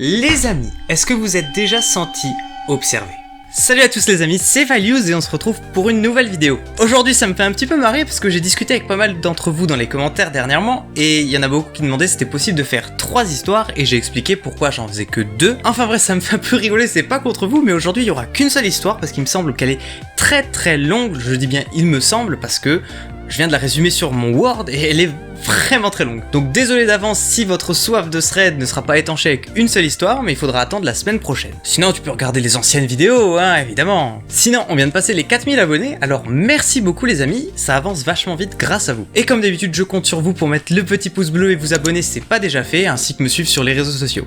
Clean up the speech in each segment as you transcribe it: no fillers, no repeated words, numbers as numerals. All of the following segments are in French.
Les amis, est-ce que vous êtes déjà sentis observés? Salut à tous les amis, c'est Values et on se retrouve pour une nouvelle vidéo. Aujourd'hui ça me fait un petit peu marrer parce que j'ai discuté avec pas mal d'entre vous dans les commentaires dernièrement et il y en a beaucoup qui demandaient si c'était possible de faire 3 histoires et j'ai expliqué pourquoi j'en faisais que 2. Enfin bref, ça me fait un peu rigoler, c'est pas contre vous, mais aujourd'hui il y aura qu'une seule histoire parce qu'il me semble qu'elle est très longue. Je dis bien il me semble parce que je viens de la résumer sur mon Word et elle est vraiment très longue. Donc désolé d'avance si votre soif de thread ne sera pas étanchée avec une seule histoire, mais il faudra attendre la semaine prochaine. Sinon tu peux regarder les anciennes vidéos, hein, évidemment. Sinon on vient de passer les 4000 abonnés, alors merci beaucoup les amis, ça avance vachement vite grâce à vous. Et comme d'habitude je compte sur vous pour mettre le petit pouce bleu et vous abonner si c'est pas déjà fait, ainsi que me suivre sur les réseaux sociaux.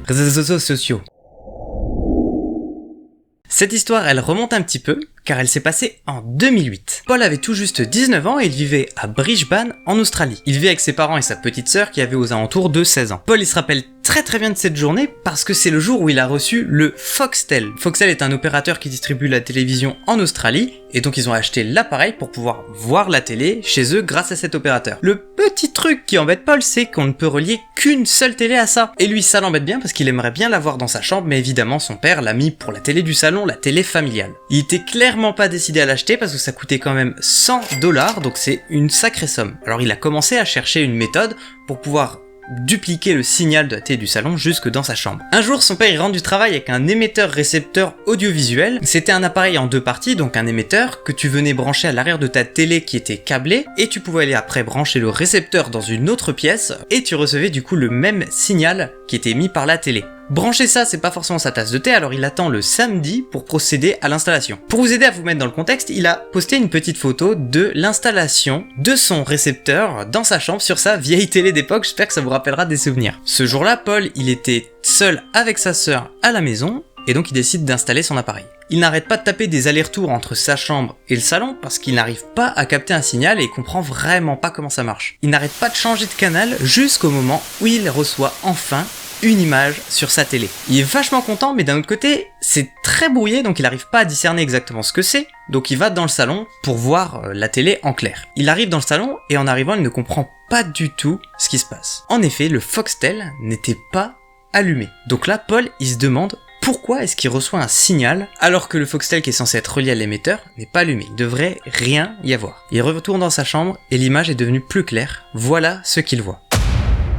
Cette histoire, elle remonte un petit peu, car elle s'est passée en 2008. Paul avait tout juste 19 ans et il vivait à Brisbane, en Australie. Il vivait avec ses parents et sa petite sœur qui avait aux alentours de 16 ans. Paul, il se rappelle très bien de cette journée parce que c'est le jour où il a reçu le Foxtel. Foxtel est un opérateur qui distribue la télévision en Australie et donc ils ont acheté l'appareil pour pouvoir voir la télé chez eux grâce à cet opérateur. Le petit truc qui embête Paul, c'est qu'on ne peut relier qu'une seule télé à ça. Et lui, ça l'embête bien parce qu'il aimerait bien l'avoir dans sa chambre, mais évidemment son père l'a mis pour la télé du salon, la télé familiale. Il était clairement pas décidé à l'acheter parce que ça coûtait quand même $100, donc c'est une sacrée somme. Alors il a commencé à chercher une méthode pour pouvoir dupliquer le signal de la télé du salon jusque dans sa chambre. Un jour, son père il rentre du travail avec un émetteur-récepteur audiovisuel. C'était un appareil en 2 parties, donc un émetteur que tu venais brancher à l'arrière de ta télé qui était câblée, et tu pouvais aller après brancher le récepteur dans une autre pièce, et tu recevais du coup le même signal qui était émis par la télé. Brancher ça, c'est pas forcément sa tasse de thé, alors il attend le samedi pour procéder à l'installation. Pour vous aider à vous mettre dans le contexte, il a posté une petite photo de l'installation de son récepteur dans sa chambre sur sa vieille télé d'époque, j'espère que ça vous rappellera des souvenirs. Ce jour-là, Paul, il était seul avec sa sœur à la maison, et donc il décide d'installer son appareil. Il n'arrête pas de taper des allers-retours entre sa chambre et le salon parce qu'il n'arrive pas à capter un signal et il comprend vraiment pas comment ça marche. Il n'arrête pas de changer de canal jusqu'au moment où il reçoit enfin une image sur sa télé. Il est vachement content, mais d'un autre côté, c'est très brouillé, donc il n'arrive pas à discerner exactement ce que c'est, donc il va dans le salon pour voir la télé en clair. Il arrive dans le salon, et en arrivant, il ne comprend pas du tout ce qui se passe. En effet, le Foxtel n'était pas allumé. Donc là, Paul, il se demande pourquoi est-ce qu'il reçoit un signal alors que le Foxtel qui est censé être relié à l'émetteur n'est pas allumé. Il devrait rien y avoir. Il retourne dans sa chambre, et l'image est devenue plus claire. Voilà ce qu'il voit.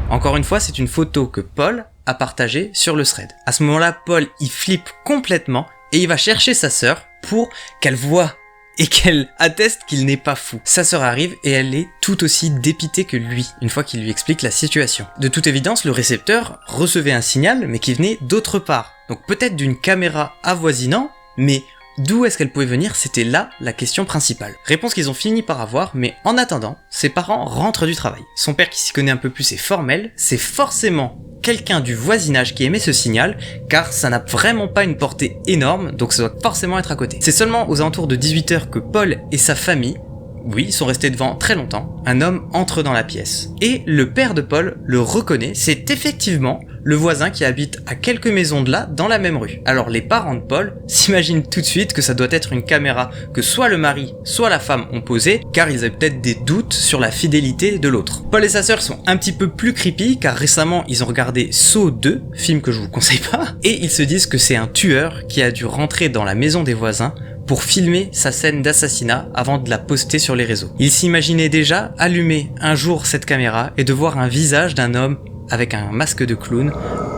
Encore une fois, c'est une photo que Paul a partagée sur le thread. À ce moment-là, Paul, il flippe complètement et il va chercher sa sœur pour qu'elle voie et qu'elle atteste qu'il n'est pas fou. Sa sœur arrive et elle est tout aussi dépitée que lui, une fois qu'il lui explique la situation. De toute évidence, le récepteur recevait un signal, mais qui venait d'autre part. Donc peut-être d'une caméra avoisinant, mais d'où est-ce qu'elle pouvait venir? C'était là la question principale. Réponse qu'ils ont fini par avoir, mais en attendant, ses parents rentrent du travail. Son père qui s'y connaît un peu plus est formel, c'est forcément quelqu'un du voisinage qui émet ce signal, car ça n'a vraiment pas une portée énorme, donc ça doit forcément être à côté. C'est seulement aux alentours de 18h que Paul et sa famille, oui, sont restés devant très longtemps, un homme entre dans la pièce. Et le père de Paul le reconnaît, c'est effectivement le voisin qui habite à quelques maisons de là, dans la même rue. Alors les parents de Paul s'imaginent tout de suite que ça doit être une caméra que soit le mari, soit la femme ont posée, car ils avaient peut-être des doutes sur la fidélité de l'autre. Paul et sa sœur sont un petit peu plus creepy, car récemment ils ont regardé Saw 2, film que je vous conseille pas, et ils se disent que c'est un tueur qui a dû rentrer dans la maison des voisins pour filmer sa scène d'assassinat avant de la poster sur les réseaux. Ils s'imaginaient déjà allumer un jour cette caméra et de voir un visage d'un homme avec un masque de clown,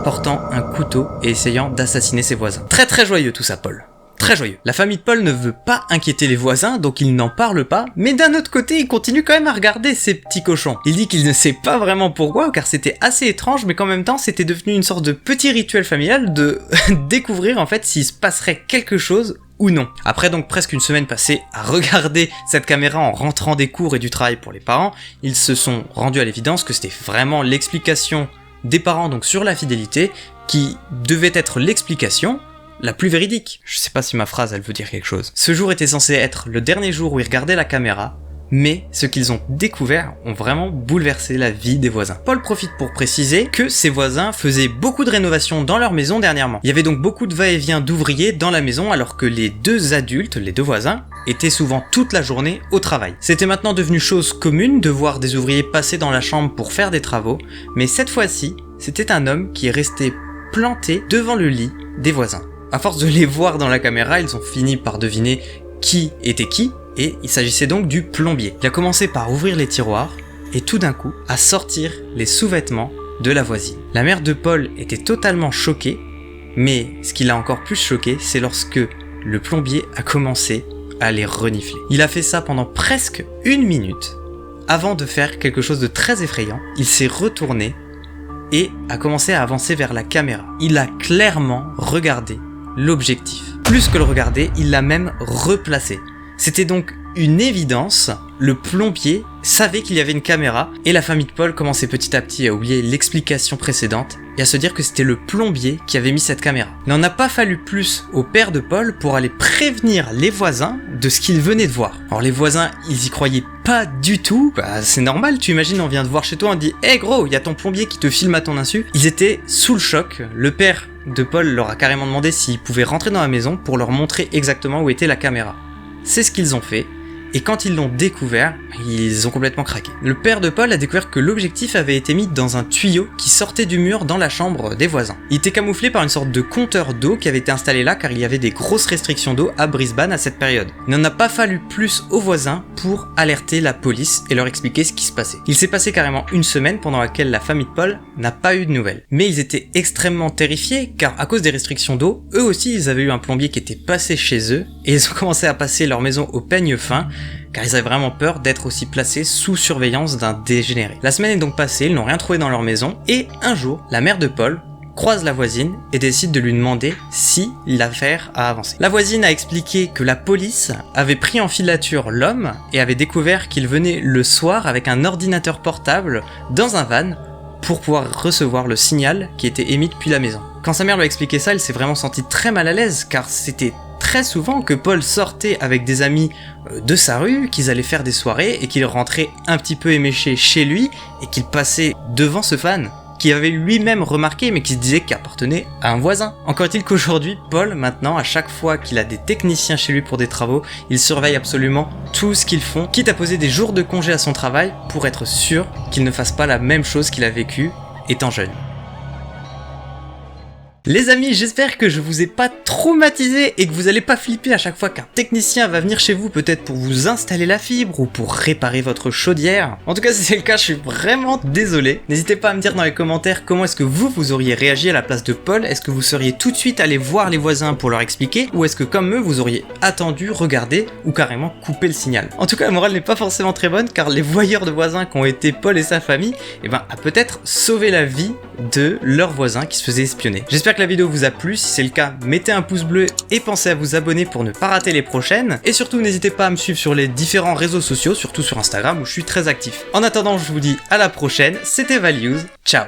portant un couteau et essayant d'assassiner ses voisins. Très joyeux tout ça, Paul. Très joyeux. La famille de Paul ne veut pas inquiéter les voisins, donc il n'en parle pas, mais d'un autre côté, il continue quand même à regarder ces petits cochons. Il dit qu'il ne sait pas vraiment pourquoi, car c'était assez étrange, mais qu'en même temps, c'était devenu une sorte de petit rituel familial de découvrir en fait s'il se passerait quelque chose ou non. Après donc presque une semaine passée à regarder cette caméra en rentrant des cours et du travail pour les parents, ils se sont rendus à l'évidence que c'était vraiment l'explication des parents donc sur la fidélité qui devait être l'explication la plus véridique. Je sais pas si ma phrase elle veut dire quelque chose. Ce jour était censé être le dernier jour où ils regardaient la caméra, mais ce qu'ils ont découvert ont vraiment bouleversé la vie des voisins. Paul profite pour préciser que ses voisins faisaient beaucoup de rénovations dans leur maison dernièrement. Il y avait donc beaucoup de va-et-vient d'ouvriers dans la maison alors que les deux adultes, les deux voisins, étaient souvent toute la journée au travail. C'était maintenant devenu chose commune de voir des ouvriers passer dans la chambre pour faire des travaux, mais cette fois-ci, c'était un homme qui est resté plantés devant le lit des voisins. À force de les voir dans la caméra, ils ont fini par deviner qui était qui, et il s'agissait donc du plombier. Il a commencé par ouvrir les tiroirs, et tout d'un coup, à sortir les sous-vêtements de la voisine. La mère de Paul était totalement choquée, mais ce qui l'a encore plus choqué, c'est lorsque le plombier a commencé à les renifler. Il a fait ça pendant presque 1 minute. Avant de faire quelque chose de très effrayant, il s'est retourné et a commencé à avancer vers la caméra. Il a clairement regardé l'objectif. Plus que le regarder, il l'a même replacé. C'était donc une évidence, le plombier savait qu'il y avait une caméra et la famille de Paul commençait petit à petit à oublier l'explication précédente et à se dire que c'était le plombier qui avait mis cette caméra. Il n'en a pas fallu plus au père de Paul pour aller prévenir les voisins de ce qu'ils venaient de voir. Alors les voisins, ils y croyaient pas du tout, c'est normal, tu imagines, on vient de voir chez toi, on dit « Hey gros, il y a ton plombier qui te filme à ton insu ». Ils étaient sous le choc, le père de Paul leur a carrément demandé s'ils pouvaient rentrer dans la maison pour leur montrer exactement où était la caméra. C'est ce qu'ils ont fait. Et quand ils l'ont découvert, ils ont complètement craqué. Le père de Paul a découvert que l'objectif avait été mis dans un tuyau qui sortait du mur dans la chambre des voisins. Il était camouflé par une sorte de compteur d'eau qui avait été installé là car il y avait des grosses restrictions d'eau à Brisbane à cette période. Il n'en a pas fallu plus aux voisins pour alerter la police et leur expliquer ce qui se passait. Il s'est passé carrément 1 semaine pendant laquelle la famille de Paul n'a pas eu de nouvelles. Mais ils étaient extrêmement terrifiés car à cause des restrictions d'eau, eux aussi ils avaient eu un plombier qui était passé chez eux et ils ont commencé à passer leur maison au peigne fin car ils avaient vraiment peur d'être aussi placés sous surveillance d'un dégénéré. La semaine est donc passée, ils n'ont rien trouvé dans leur maison, et un jour, la mère de Paul croise la voisine et décide de lui demander si l'affaire a avancé. La voisine a expliqué que la police avait pris en filature l'homme et avait découvert qu'il venait le soir avec un ordinateur portable dans un van pour pouvoir recevoir le signal qui était émis depuis la maison. Quand sa mère lui a expliqué ça, elle s'est vraiment sentie très mal à l'aise car c'était très souvent que Paul sortait avec des amis de sa rue, qu'ils allaient faire des soirées et qu'il rentrait un petit peu éméché chez lui et qu'il passait devant ce fan qu'il avait lui-même remarqué mais qui se disait qu'il appartenait à un voisin. Encore est-il qu'aujourd'hui, Paul, maintenant, à chaque fois qu'il a des techniciens chez lui pour des travaux, il surveille absolument tout ce qu'ils font, quitte à poser des jours de congé à son travail pour être sûr qu'il ne fasse pas la même chose qu'il a vécu étant jeune. Les amis, j'espère que je vous ai pas traumatisé et que vous allez pas flipper à chaque fois qu'un technicien va venir chez vous, peut-être pour vous installer la fibre ou pour réparer votre chaudière. En tout cas, si c'est le cas, je suis vraiment désolé. N'hésitez pas à me dire dans les commentaires comment est-ce que vous auriez réagi à la place de Paul. Est-ce que vous seriez tout de suite allé voir les voisins pour leur expliquer, ou est-ce que comme eux, vous auriez attendu, regardé ou carrément coupé le signal. En tout cas, la morale n'est pas forcément très bonne car les voyeurs de voisins qu'ont été Paul et sa famille, a peut-être sauvé la vie de leurs voisins qui se faisaient espionner. J'espère que la vidéo vous a plu, si c'est le cas, mettez un pouce bleu et pensez à vous abonner pour ne pas rater les prochaines. Et surtout, n'hésitez pas à me suivre sur les différents réseaux sociaux, surtout sur Instagram où je suis très actif. En attendant, je vous dis à la prochaine, c'était Values, ciao.